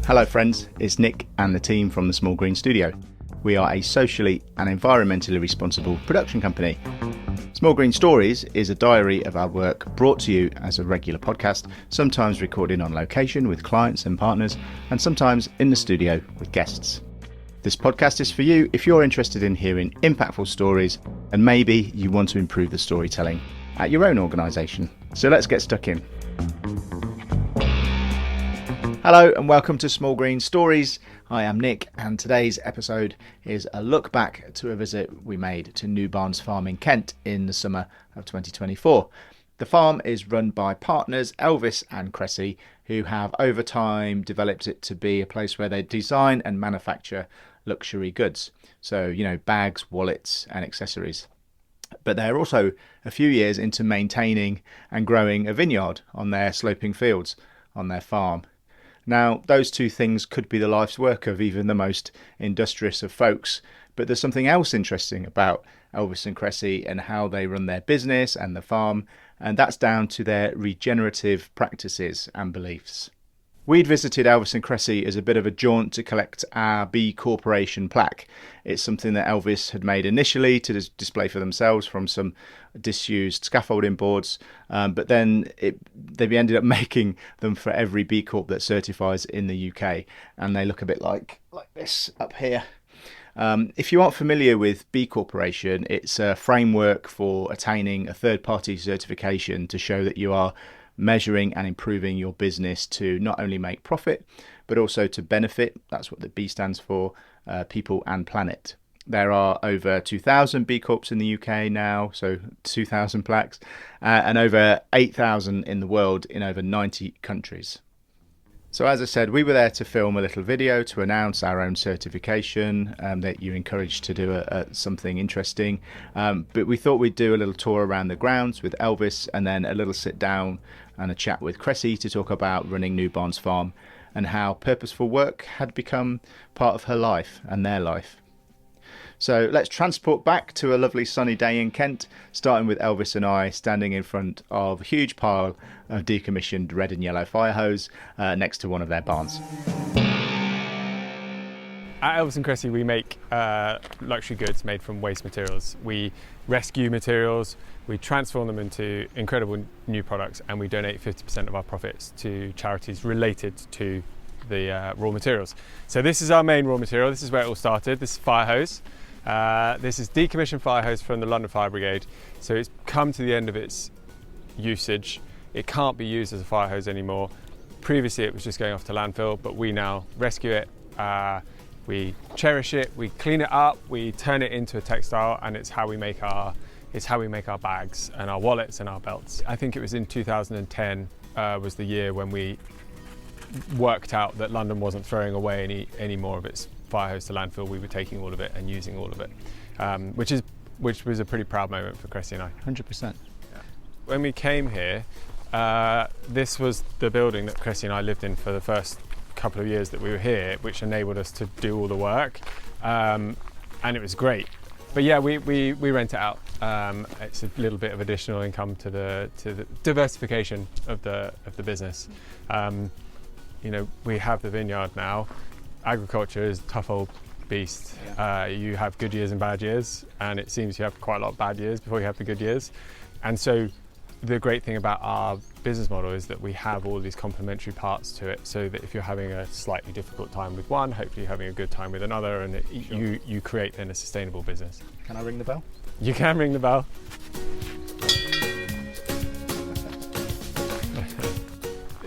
Hello friends, it's Nick and the team from the Small Green Studio. We are a socially and environmentally responsible production company. Small Green Stories is a diary of our work brought to you as a regular podcast, sometimes recorded on location with clients and partners, and sometimes in the studio with guests. This podcast is for you if you're interested in hearing impactful stories and maybe you want to improve the storytelling at your own organisation. So let's get stuck in. Hello and welcome to Small Green Stories. I am Nick and today's episode is a look back to a visit we made to New Barns Farm in Kent in the summer of 2024. The farm is run by partners Elvis and Kresse, who have over time developed it to be a place where they design and manufacture luxury goods. So, bags, wallets and accessories. But they're also a few years into maintaining and growing a vineyard on their sloping fields on their farm. Now, those two things could be the life's work of even the most industrious of folks, but there's something else interesting about Elvis and Kresse and how they run their business and the farm, and that's down to their regenerative practices and beliefs. We'd visited Elvis and Kresse as a bit of a jaunt to collect our B Corporation plaque. It's something that Elvis had made initially to display for themselves from some disused scaffolding boards, but then they ended up making them for every B Corp that certifies in the UK, and they look a bit like this up here. If you aren't familiar with B Corporation, it's a framework for attaining a third-party certification to show that you are measuring and improving your business to not only make profit, but also to benefit. That's what the B stands for, people and planet. There are over 2,000 B Corps in the UK now, so 2,000 plaques, and over 8,000 in the world in over 90 countries. So as I said, we were there to film a little video to announce our own certification that you're encouraged to do something interesting. But we thought we'd do a little tour around the grounds with Elvis and then a little sit down and a chat with Kresse to talk about running New Barns Farm and how purposeful work had become part of her life and their life. So let's transport back to a lovely sunny day in Kent, starting with Elvis and I standing in front of a huge pile of decommissioned red and yellow fire hose next to one of their barns. At Elvis and Kresse, we make luxury goods made from waste materials. We rescue materials, we transform them into incredible new products, and we donate 50% of our profits to charities related to the raw materials. So this is our main raw material. This is where it all started. This is fire hose. This is decommissioned fire hose from the London Fire Brigade. So it's come to the end of its usage. It can't be used as a fire hose anymore. Previously it was just going off to landfill, but we now rescue it, we cherish it, we clean it up, we turn it into a textile, and it's how we make our bags and our wallets and our belts. I think it was in 2010 was the year when we worked out that London wasn't throwing away any more of its fire hose to landfill. We were taking all of it and using all of it, which was a pretty proud moment for Kresse and I. 100%. Yeah. When we came here, this was the building that Kresse and I lived in for the first couple of years that we were here, which enabled us to do all the work, and it was great. But yeah, we rent it out. It's a little bit of additional income to the diversification of the business. We have the vineyard now. Agriculture is a tough old beast. You have good years and bad years, and it seems you have quite a lot of bad years before you have the good years. And so the great thing about our business model is that we have all these complementary parts to it, so that if you're having a slightly difficult time with one, hopefully you're having a good time with another, and you create then a sustainable business. Can I ring the bell? You can ring the bell.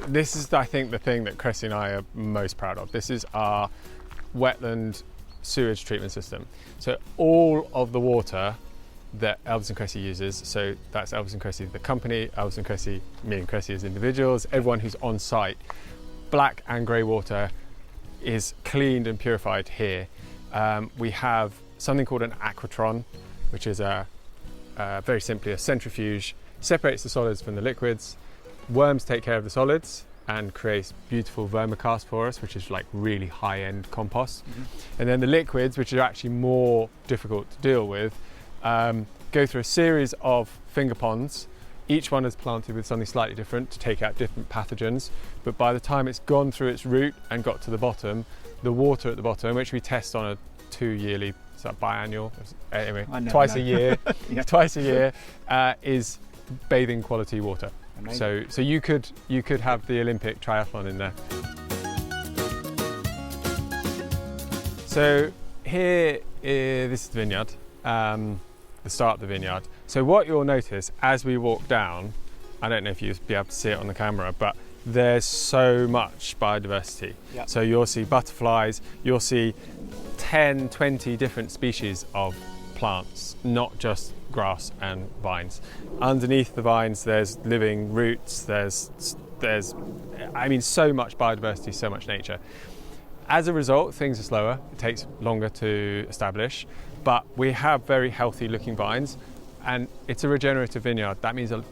This is, I think, the thing that Kresse and I are most proud of. This is our wetland sewage treatment system. So all of the water that Elvis and Kresse uses, so that's Elvis and Kresse the company, Elvis and Kresse, me and Kresse as individuals, everyone who's on site, black and grey water is cleaned and purified here. We have something called an aquatron, which is very simply a centrifuge, separates the solids from the liquids. Worms take care of the solids and creates beautiful vermicast for us, which is like really high-end compost. Mm-hmm. And then the liquids, which are actually more difficult to deal with, go through a series of finger ponds Each one is planted with something slightly different to take out different pathogens, but by the time it's gone through its root and got to the bottom, the water at the bottom, which we test on a 2-yearly, so biannual, anyway, twice a year, is bathing quality water. Amazing. So you could have the Olympic triathlon in there. So here, this is the vineyard, the start of the vineyard. So what you'll notice as we walk down, I don't know if you'll be able to see it on the camera, but there's so much biodiversity. Yep. So you'll see butterflies, you'll see 10, 20 different species of plants, not just grass and vines. Underneath the vines, there's living roots, there's so much biodiversity, so much nature. As a result, things are slower. It takes longer to establish, but we have very healthy looking vines, and it's a regenerative vineyard. That means a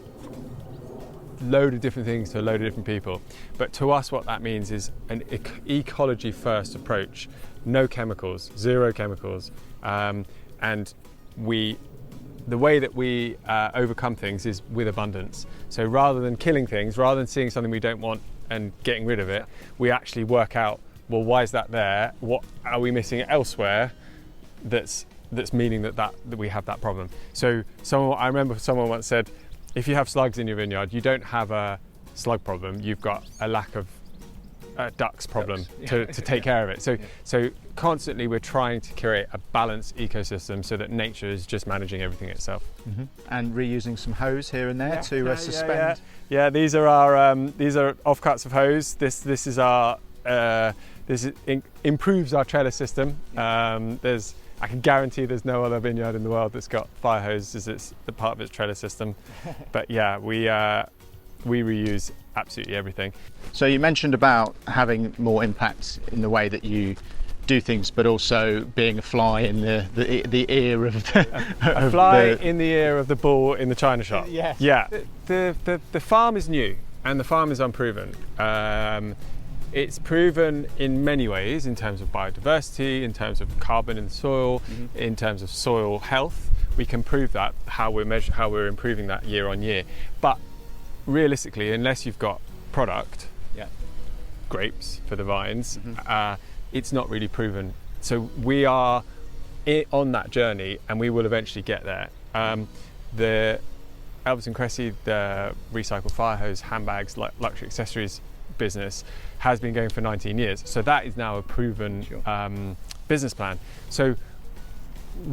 load of different things to a load of different people. But to us, what that means is an ecology first approach, no chemicals, zero chemicals. And the way that we overcome things is with abundance. So rather than killing things, rather than seeing something we don't want and getting rid of it, we actually work out, well, why is that there? What are we missing elsewhere that's meaning that we have that problem? So I remember someone once said, if you have slugs in your vineyard, you don't have a slug problem, you've got a lack of ducks problem to take care of it. So constantly we're trying to create a balanced ecosystem so that nature is just managing everything itself. Mm-hmm. And reusing some hose here and there to suspend. Yeah, these are our these are offcuts of hose. This is our improves our trellis system. I can guarantee there's no other vineyard in the world that's got fire hose as it's the part of its trellis system. But yeah, we reuse absolutely everything. So you mentioned about having more impact in the way that you do things, but also being a fly in the ear of in the ear of the bull in the china shop. Yes. Yeah. The farm is new and the farm is unproven. It's proven in many ways, in terms of biodiversity, in terms of carbon in the soil, in terms of soil health. We can prove that, how we're improving that year on year. But realistically, unless you've got product, grapes for the vines, it's not really proven. So we are on that journey, and we will eventually get there. The Elvis Kresse, the recycled fire hose, handbags, luxury accessories business has been going for 19 years. So that is now a proven business plan. So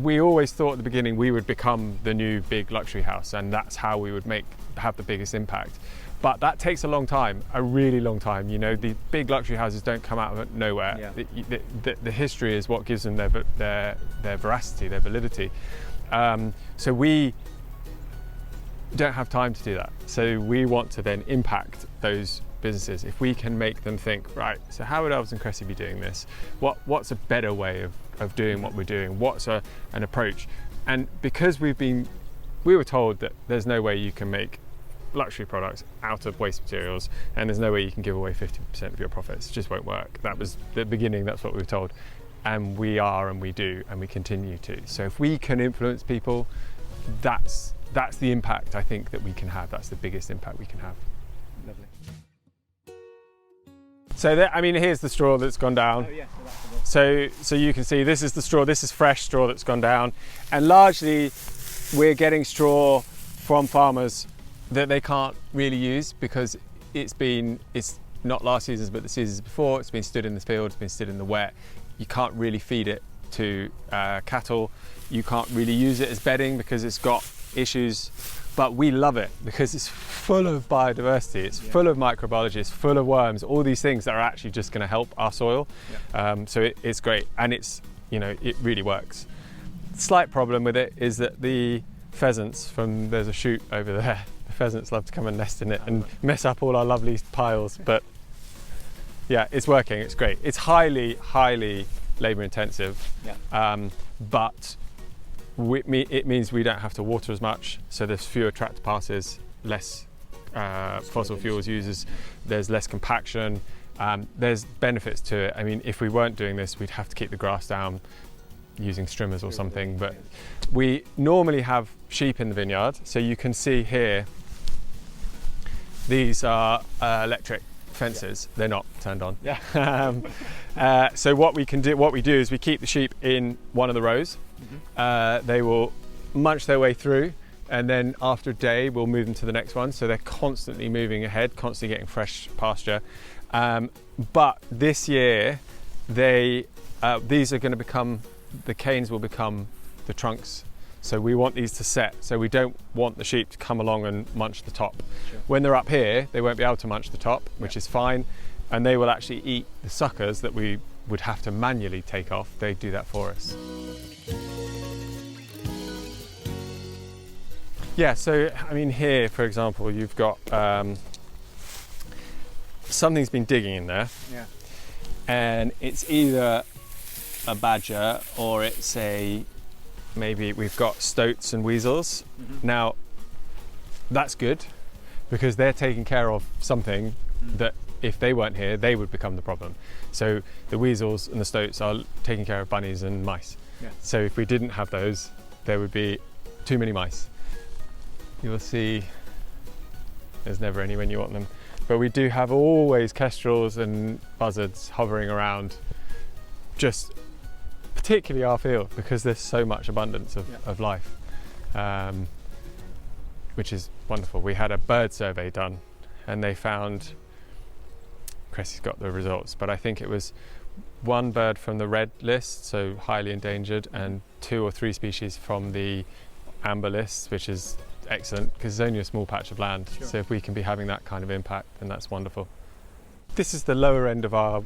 we always thought at the beginning we would become the new big luxury house, and that's how we would have the biggest impact. But that takes a long time, a really long time. You know, the big luxury houses don't come out of nowhere. Yeah. The history is what gives them their veracity, their validity. So we don't have time to do that. So we want to then impact those businesses. If we can make them think, right, so how would Elvis Kresse be doing this? What's a better way of doing what we're doing? What's an approach? And because we were told that there's no way you can make luxury products out of waste materials, and there's no way you can give away 50% of your profits. It just won't work. That was the beginning, that's what we were told. And we are, and we do, and we continue to. So if we can influence people, that's the impact I think that we can have. That's the biggest impact we can have. Lovely. So here's the straw that's gone down. Oh, yeah, so you can see this is the straw. This is fresh straw that's gone down, and largely we're getting straw from farmers that they can't really use because it's not last season's but the seasons before. It's been stood in the field, it's been stood in the wet. You can't really feed it to cattle. You can't really use it as bedding because it's got issues. But we love it because it's full of biodiversity, it's full of microbiology, it's full of worms, all these things that are actually just going to help our soil. So it's great, and it really works. Slight problem with it is that the pheasants there's a chute over there. The pheasants love to come and nest in it and mess up all our lovely piles. But yeah, it's working, it's great. It's highly, highly labour intensive, but it means we don't have to water as much, so there's fewer tractor passes, less fossil fuels uses, there's less compaction, there's benefits to it. I mean, if we weren't doing this, we'd have to keep the grass down using strimmers or something, but we normally have sheep in the vineyard, so you can see here These are electric fences. They're not turned on. Yeah. So what we do is we keep the sheep in one of the rows. They will munch their way through, and then after a day we'll move them to the next one. So they're constantly moving ahead, constantly getting fresh pasture. But this year, these are going to become, the canes will become the trunks. So we want these to set. So we don't want the sheep to come along and munch the top. Sure. When they're up here, they won't be able to munch the top, which is fine. And they will actually eat the suckers that we would have to manually take off. They do that for us. Yeah, so I mean here, for example, you've got something's been digging in there. Yeah. And it's either a badger or it's maybe we've got stoats and weasels. Now, that's good because they're taking care of something that if they weren't here, they would become the problem. So the weasels and the stoats are taking care of bunnies and mice. Yeah. So if we didn't have those, there would be too many mice. You'll see there's never any when you want them. But we do have always kestrels and buzzards hovering around, just particularly our field because there's so much abundance of life, which is wonderful. We had a bird survey done and they found, Cressy's got the results, but I think it was one bird from the red list, so highly endangered, and 2 or 3 species from the amber list, which is excellent because it's only a small patch of land. Sure. So if we can be having that kind of impact, then that's wonderful. This is the lower end of our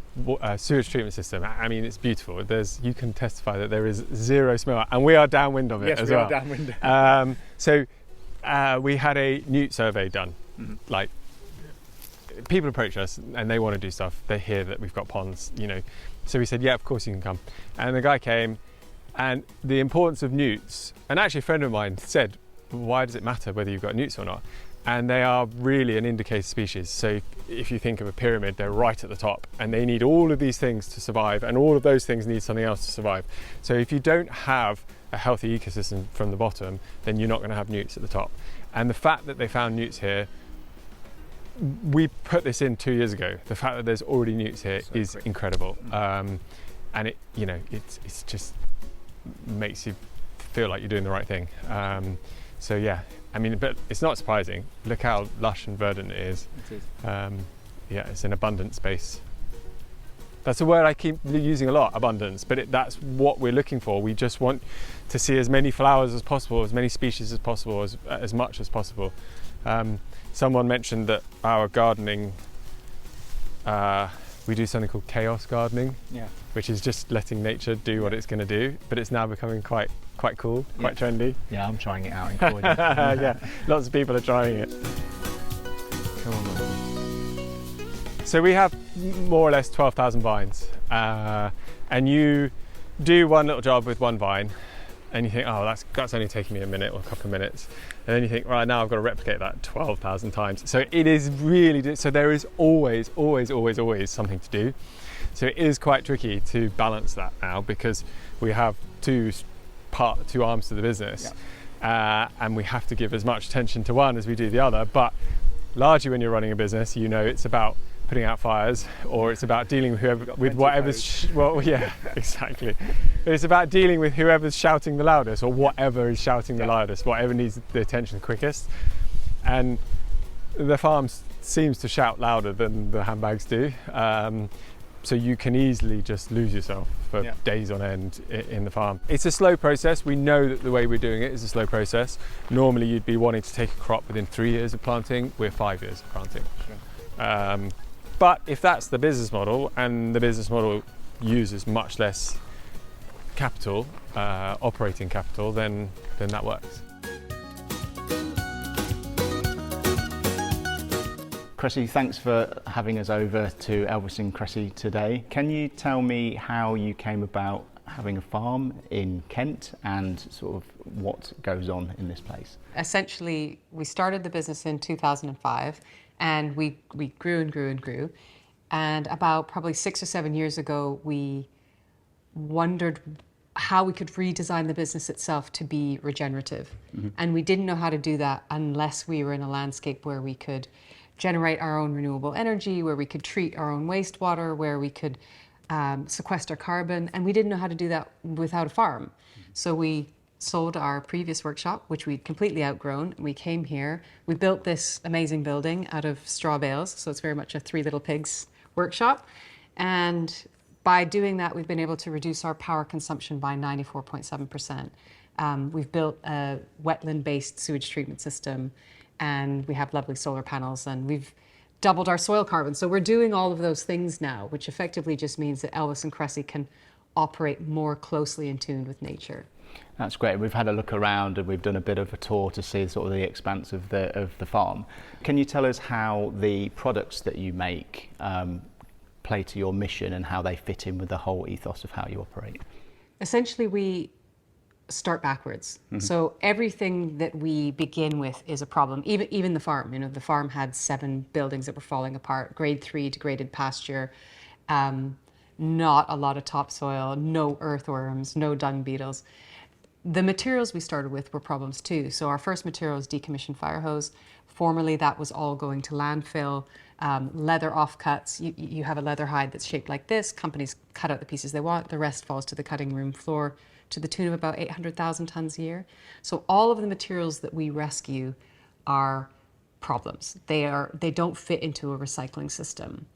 sewage treatment system. I mean, it's beautiful. You can testify that there is zero smell, and we are downwind of it as well. Yes, we are downwind. So we had a newt survey done. Like, people approach us and they want to do stuff. They hear that we've got ponds, So we said, yeah, of course you can come. And the guy came, and the importance of newts. And actually, a friend of mine said, why does it matter whether you've got newts or not? And they are really an indicator species. So if you think of a pyramid, they're right at the top and they need all of these things to survive, and all of those things need something else to survive. So if you don't have a healthy ecosystem from the bottom, then you're not going to have newts at the top. And the fact that they found newts here, we put this in 2 years ago. The fact that there's already newts here is incredible. And it's just makes you feel like you're doing the right thing. So yeah, I mean, but it's not surprising. Look how lush and verdant it is. It is. Yeah, it's an abundant space. That's a word I keep using a lot, abundance, but that's what we're looking for. We just want to see as many flowers as possible, as many species as possible, as much as possible. Someone mentioned that our gardening, we do something called chaos gardening, which is just letting nature do what it's going to do, but it's now becoming quite cool, quite trendy. Yeah, I'm trying it out in Croydon. Yeah, lots of people are trying it. Come on, man. So we have more or less 12,000 vines, and you do one little job with one vine, and you think, oh, that's only taking me a minute or a couple of minutes, and then you think, right, now I've got to replicate that 12,000 times. So it is really, so there is always something to do. So it is quite tricky to balance that now because we have two arms to the business, and we have to give as much attention to one as we do the other. But largely when you're running a business, it's about putting out fires, or it's about dealing with whatever's exactly. It's about dealing with whoever's shouting the loudest, or whatever is shouting the loudest, whatever needs the attention quickest. And the farm seems to shout louder than the handbags do. So you can easily just lose yourself for days on end in the farm. It's a slow process. We know that the way we're doing it is a slow process. Normally you'd be wanting to take a crop within 3 years of planting. We're 5 years of planting. Sure. But if that's the business model, and the business model uses much less capital, operating capital, then that works. Kresse, thanks for having us over to Elvis and Kresse today. Can you tell me how you came about having a farm in Kent and sort of what goes on in this place? Essentially, we started the business in 2005 and we grew and grew and grew. And about probably 6 or 7 years ago, we wondered how we could redesign the business itself to be regenerative. And we didn't know how to do that unless we were in a landscape where we could generate our own renewable energy, where we could treat our own wastewater, where we could sequester carbon, and we didn't know how to do that without a farm. So we sold our previous workshop, which we'd completely outgrown. We came here, we built this amazing building out of straw bales, so it's very much a Three Little Pigs workshop. And by doing that, we've been able to reduce our power consumption by 94.7%. We've built a wetland-based sewage treatment system, and we have lovely solar panels, and we've doubled our soil carbon. So we're doing all of those things now, which effectively just means that Elvis and Kresse can operate more closely in tune with nature. That's great. We've had a look around and we've done a bit of a tour to see sort of the expanse of the farm. Can you tell us how the products that you make play to your mission and how they fit in with the whole ethos of how you operate? Essentially, we start backwards. So everything that we begin with is a problem. Even the farm. You know, the farm had 7 buildings that were falling apart. Grade 3 degraded pasture. Not a lot of topsoil. No earthworms. No dung beetles. The materials we started with were problems too. So our first material is decommissioned fire hose. Formerly, that was all going to landfill. Leather offcuts. You have a leather hide that's shaped like this. Companies cut out the pieces they want. The rest falls to the cutting room floor, to the tune of about 800,000 tons a year. So all of the materials that we rescue are problems. They don't fit into a recycling system.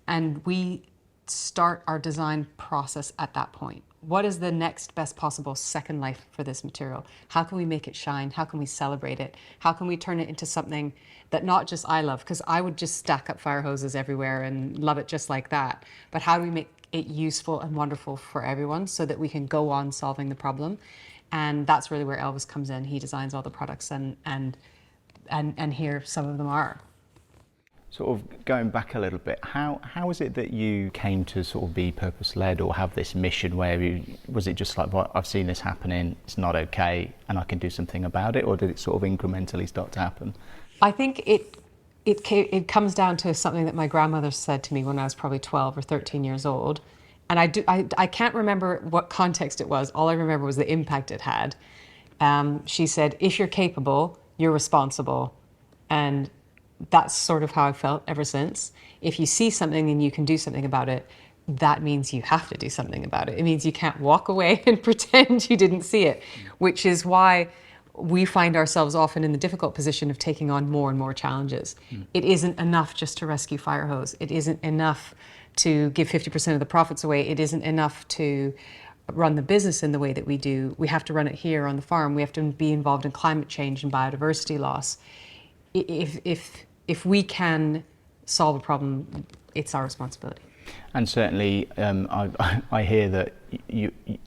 And we start our design process at that point. What is the next best possible second life for this material? How can we make it shine? How can we celebrate it? How can we turn it into something that not just I love, because I would just stack up fire hoses everywhere and love it just like that. But how do we make it useful and wonderful for everyone so that we can go on solving the problem? And that's really where Elvis comes in. He designs all the products, and here some of them are. Sort of going back a little bit, how is it that you came to sort of be purpose-led or have this mission where was it just like, well, I've seen this happening, it's not okay, and I can do something about it, or did it sort of incrementally start to happen? I think it comes down to something that my grandmother said to me when I was probably 12 or 13 years old. And I can't remember what context it was. All I remember was the impact it had. She said, if you're capable, you're responsible. And that's sort of how I felt ever since. If you see something and you can do something about it, that means you have to do something about it. It means you can't walk away and pretend you didn't see it, which is why we find ourselves often in the difficult position of taking on more and more challenges. It isn't enough just to rescue fire hose. It isn't enough to give 50% of the profits away. It isn't enough to run the business in the way that we do. We have to run it here on the farm. We have to be involved in climate change and biodiversity loss. If we can solve a problem, it's our responsibility. And certainly, I hear that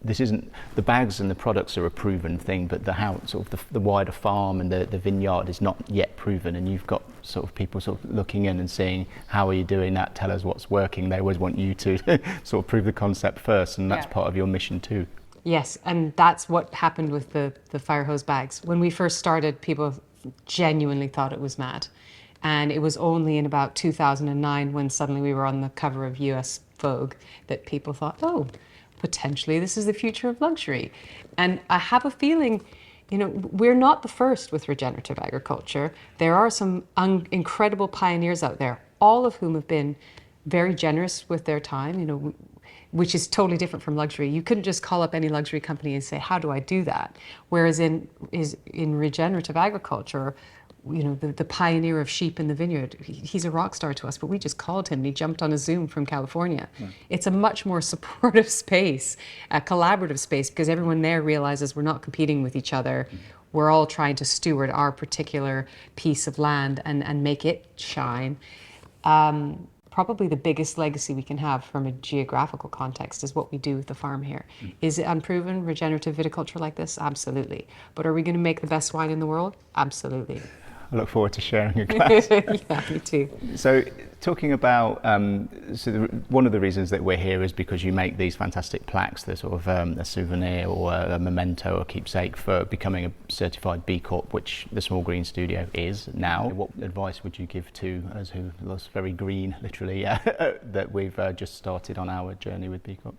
this isn't, the bags and the products are a proven thing, but the wider farm and the vineyard is not yet proven. And you've got sort of people sort of looking in and saying, "How are you doing that? Tell us what's working." They always want you to sort of prove the concept first, and that's part of your mission too. Yes, and that's what happened with the fire hose bags. When we first started, people genuinely thought it was mad. And it was only in about 2009 when suddenly we were on the cover of US Vogue that people thought, oh, potentially this is the future of luxury. And I have a feeling, you know, we're not the first with regenerative agriculture. There are some incredible pioneers out there, all of whom have been very generous with their time, you know, which is totally different from luxury. You couldn't just call up any luxury company and say, how do I do that? Whereas in regenerative agriculture, you know, the pioneer of sheep in the vineyard, he's a rock star to us, but we just called him and he jumped on a Zoom from California. It's a much more supportive space, a collaborative space, because everyone there realizes we're not competing with each other. We're all trying to steward our particular piece of land and make it shine. Probably the biggest legacy we can have from a geographical context is what we do with the farm here. Is it unproven, regenerative viticulture like this? Absolutely. But are we going to make the best wine in the world? Absolutely. I look forward to sharing a glass. Yeah, me too. So talking about, one of the reasons that we're here is because you make these fantastic plaques. They're sort of a souvenir or a memento or keepsake for becoming a certified B Corp, which the Small Green Studio is now. What advice would you give to us who lost very green, literally, that we've just started on our journey with B Corp?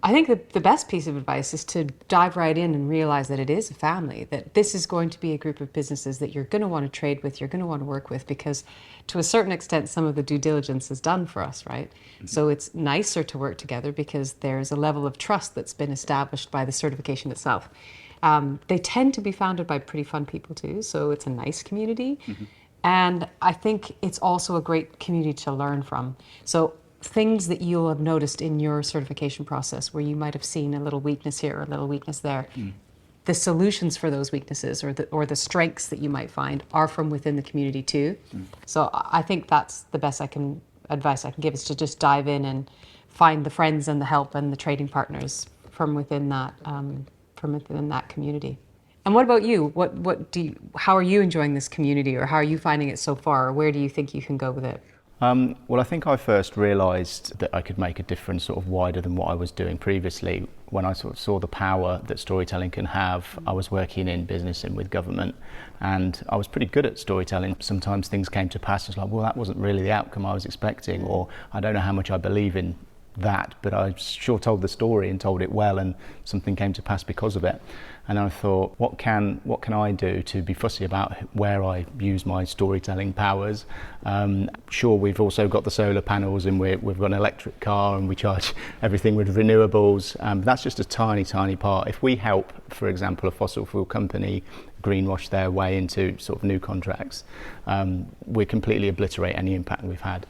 I think that the best piece of advice is to dive right in and realize that it is a family, that this is going to be a group of businesses that you're going to want to trade with, you're going to want to work with, because to a certain extent, some of the due diligence is done for us, right? So it's nicer to work together because there's a level of trust that's been established by the certification itself. They tend to be founded by pretty fun people too, so it's a nice community. And I think it's also a great community to learn from. So things that you'll have noticed in your certification process where you might have seen a little weakness here or a little weakness there, the solutions for those weaknesses or the strengths that you might find are from within the community too. So I think that's the best advice I can give, is to just dive in and find the friends and the help and the trading partners from within that community. And what about you? How are you enjoying this community, or how are you finding it so far? Or where do you think you can go with it? Well, I think I first realised that I could make a difference sort of wider than what I was doing previously. When I sort of saw the power that storytelling can have, I was working in business and with government, and I was pretty good at storytelling. Sometimes things came to pass, it's like, well, that wasn't really the outcome I was expecting, or I don't know how much I believe in that, but I sure told the story and told it well, and something came to pass because of it. And I thought, what can I do to be fussy about where I use my storytelling powers? Sure, we've also got the solar panels, and we've got an electric car, and we charge everything with renewables. That's just a tiny part. If we help, for example, a fossil fuel company greenwash their way into sort of new contracts, we completely obliterate any impact we've had.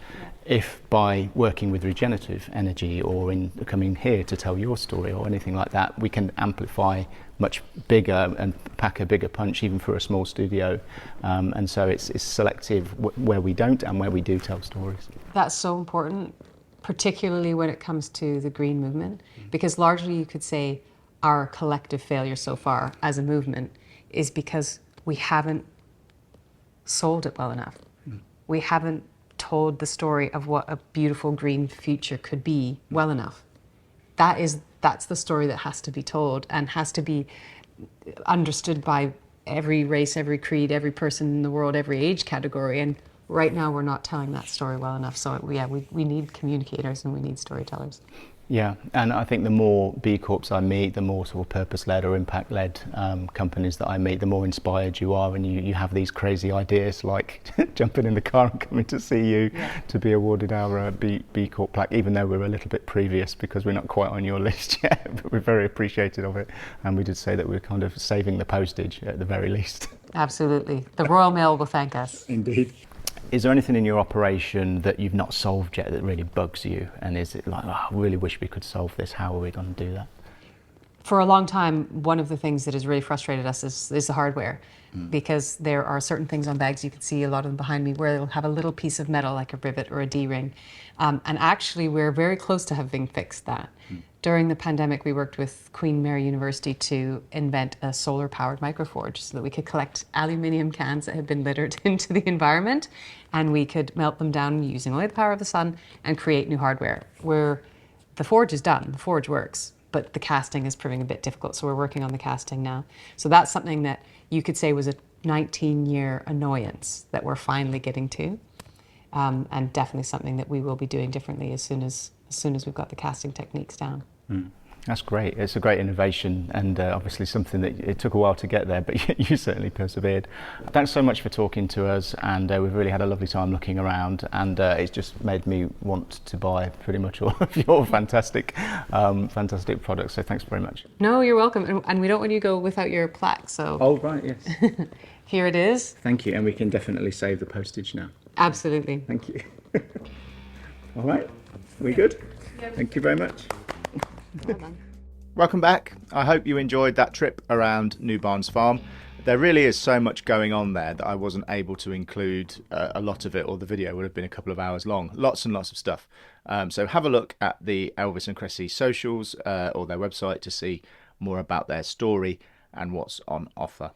If by working with regenerative energy, or in coming here to tell your story or anything like that, we can amplify much bigger and pack a bigger punch even for a small studio, and so it's selective where we don't and where we do tell stories. That's so important, particularly when it comes to the green movement, because largely you could say our collective failure so far as a movement is because we haven't sold it well enough. We haven't told the story of what a beautiful green future could be well enough. That's the story that has to be told and has to be understood by every race, every creed, every person in the world, every age category. And right now we're not telling that story well enough. So yeah, we need communicators and we need storytellers. Yeah, and I think the more B Corps I meet, the more sort of purpose-led or impact-led companies that I meet, the more inspired you are, and you have these crazy ideas like jumping in the car and coming to see you to be awarded our B Corp plaque, even though we're a little bit previous because we're not quite on your list yet, but we're very appreciative of it. And we did say that we're kind of saving the postage at the very least. Absolutely. The Royal Mail will thank us. Indeed. Is there anything in your operation that you've not solved yet that really bugs you? And is it like, oh, I really wish we could solve this, how are we going to do that? For a long time, one of the things that has really frustrated us is the hardware, because there are certain things on bags, you can see a lot of them behind me, where they'll have a little piece of metal like a rivet or a D-ring. And actually, we're very close to having fixed that. During the pandemic, we worked with Queen Mary University to invent a solar-powered microforge so that we could collect aluminium cans that had been littered into the environment, and we could melt them down using only the power of the sun and create new hardware. Where the forge is done, the forge works, but the casting is proving a bit difficult, so we're working on the casting now. So that's something that you could say was a 19-year annoyance that we're finally getting to, and definitely something that we will be doing differently as soon as we've got the casting techniques down. That's great. It's a great innovation, and obviously something that it took a while to get there, but you certainly persevered. Thanks so much for talking to us, and we've really had a lovely time looking around, and it's just made me want to buy pretty much all of your fantastic products, so thanks very much. No, you're welcome, and we don't want you to go without your plaque, so... Oh, right, yes. Here it is. Thank you, and we can definitely save the postage now. Absolutely. Thank you. All right, we good? Yep. Thank you very much. Well done. Welcome back. I hope you enjoyed that trip around New Barns Farm. There really is so much going on there that I wasn't able to include a lot of it, or the video would have been a couple of hours long. Lots and lots of stuff. So have a look at the Elvis and Kresse socials or their website to see more about their story and what's on offer.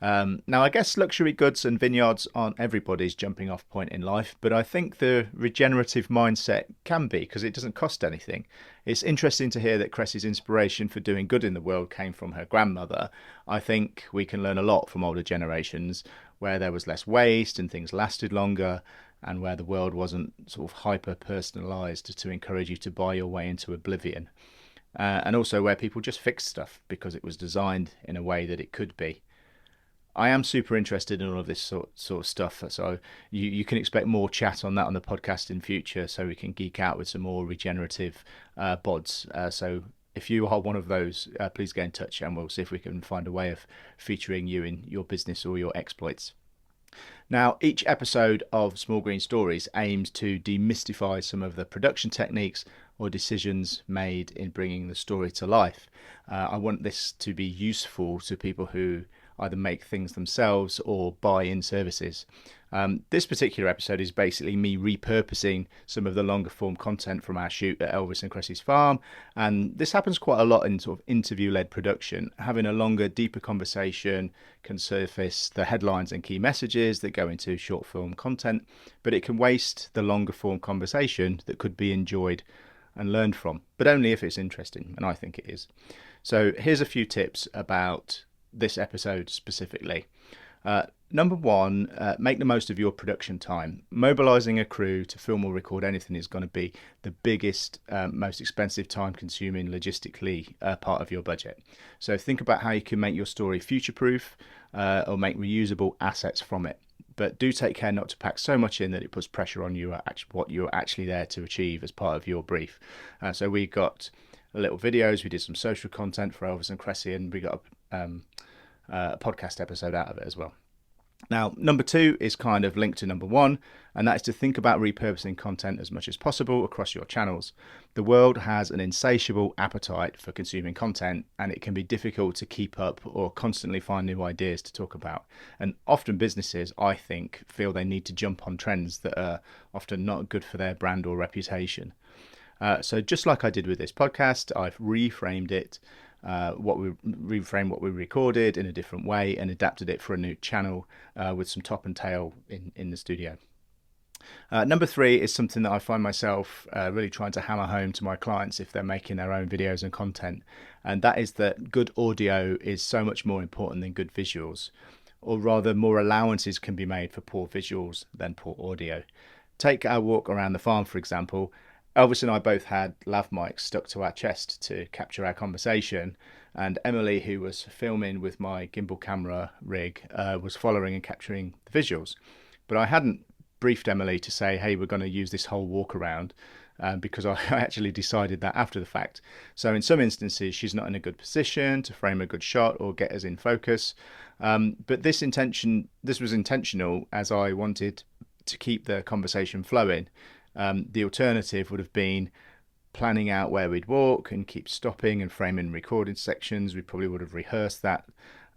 Now, I guess luxury goods and vineyards aren't everybody's jumping off point in life, but I think the regenerative mindset can be, because it doesn't cost anything. It's interesting to hear that Kresse's inspiration for doing good in the world came from her grandmother. I think we can learn a lot from older generations, where there was less waste and things lasted longer, and where the world wasn't sort of hyper-personalised to encourage you to buy your way into oblivion. and also where people just fix stuff because it was designed in a way that it could be. I am super interested in all of this sort of stuff, so you can expect more chat on that on the podcast in future, so we can geek out with some more regenerative bods. So if you are one of those, please get in touch and we'll see if we can find a way of featuring you in your business or your exploits. Now, each episode of Small Green Stories aims to demystify some of the production techniques or decisions made in bringing the story to life. I want this to be useful to people who either make things themselves or buy in services. This particular episode is basically me repurposing some of the longer form content from our shoot at Elvis and Kresse's farm, and this happens quite a lot in sort of interview-led production. Having a longer, deeper conversation can surface the headlines and key messages that go into short form content, but it can waste the longer form conversation that could be enjoyed and learned from, but only if it's interesting, and I think it is. So here's a few tips about this episode specifically. Number one, make the most of your production time. Mobilizing a crew to film or record anything is going to be the biggest, most expensive, time consuming logistically part of your budget. So think about how you can make your story future proof or make reusable assets from it. But do take care not to pack so much in that it puts pressure on you what you're actually there to achieve as part of your brief. So we got little videos, we did some social content for Elvis and Kresse, and we got a podcast episode out of it as well. Now, number two is kind of linked to number one, and that is to think about repurposing content as much as possible across your channels. The world has an insatiable appetite for consuming content, and it can be difficult to keep up or constantly find new ideas to talk about. And often businesses, I think, feel they need to jump on trends that are often not good for their brand or reputation. So just like I did with this podcast, I've reframed it. What we recorded in a different way and adapted it for a new channel with some top and tail in the studio. Number three is something that I find myself really trying to hammer home to my clients if they're making their own videos and content, and that is that good audio is so much more important than good visuals, or rather more allowances can be made for poor visuals than poor audio. Take our walk around the farm, for example. Elvis and I both had lav mics stuck to our chest to capture our conversation, and Emily, who was filming with my gimbal camera rig, was following and capturing the visuals. But I hadn't briefed Emily to say, hey, we're going to use this whole walk around, because I actually decided that after the fact. So in some instances, she's not in a good position to frame a good shot or get us in focus. But this was intentional, as I wanted to keep the conversation flowing. The alternative would have been planning out where we'd walk and keep stopping and framing recording sections. We probably would have rehearsed that.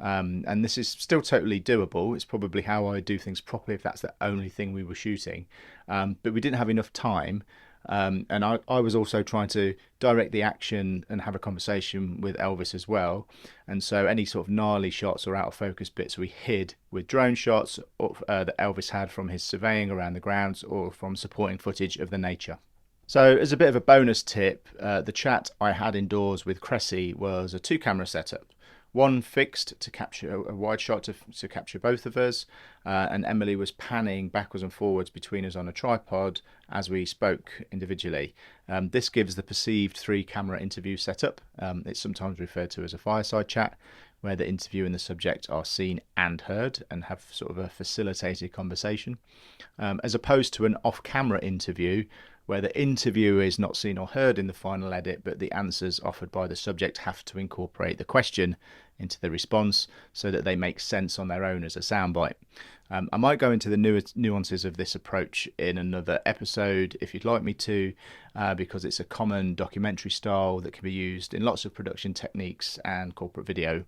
And this is still totally doable. It's probably how I do things properly if that's the only thing we were shooting. But we didn't have enough time. And I was also trying to direct the action and have a conversation with Elvis as well. And so any sort of gnarly shots or out of focus bits we hid with drone shots that Elvis had from his surveying around the grounds or from supporting footage of the nature. So as a bit of a bonus tip, the chat I had indoors with Kresse was a 2-camera setup. One fixed to capture a wide shot to capture both of us, and Emily was panning backwards and forwards between us on a tripod as we spoke individually. This gives the perceived 3-camera interview setup. It's sometimes referred to as a fireside chat, where the interview and the subject are seen and heard and have sort of a facilitated conversation, as opposed to an off-camera interview, where the interview is not seen or heard in the final edit, but the answers offered by the subject have to incorporate the question into the response so that they make sense on their own as a soundbite. I might go into the nuances of this approach in another episode if you'd like me to, because it's a common documentary style that can be used in lots of production techniques and corporate video.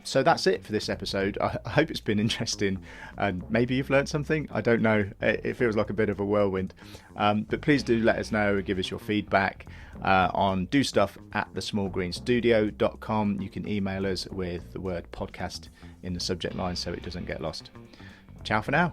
So that's it for this episode. I hope it's been interesting and maybe you've learned something. I don't know. It feels like a bit of a whirlwind. But please do let us know, give us your feedback on dostuff@thesmallgreenstudio.com. You can email us with the word podcast in the subject line so it doesn't get lost. Ciao for now.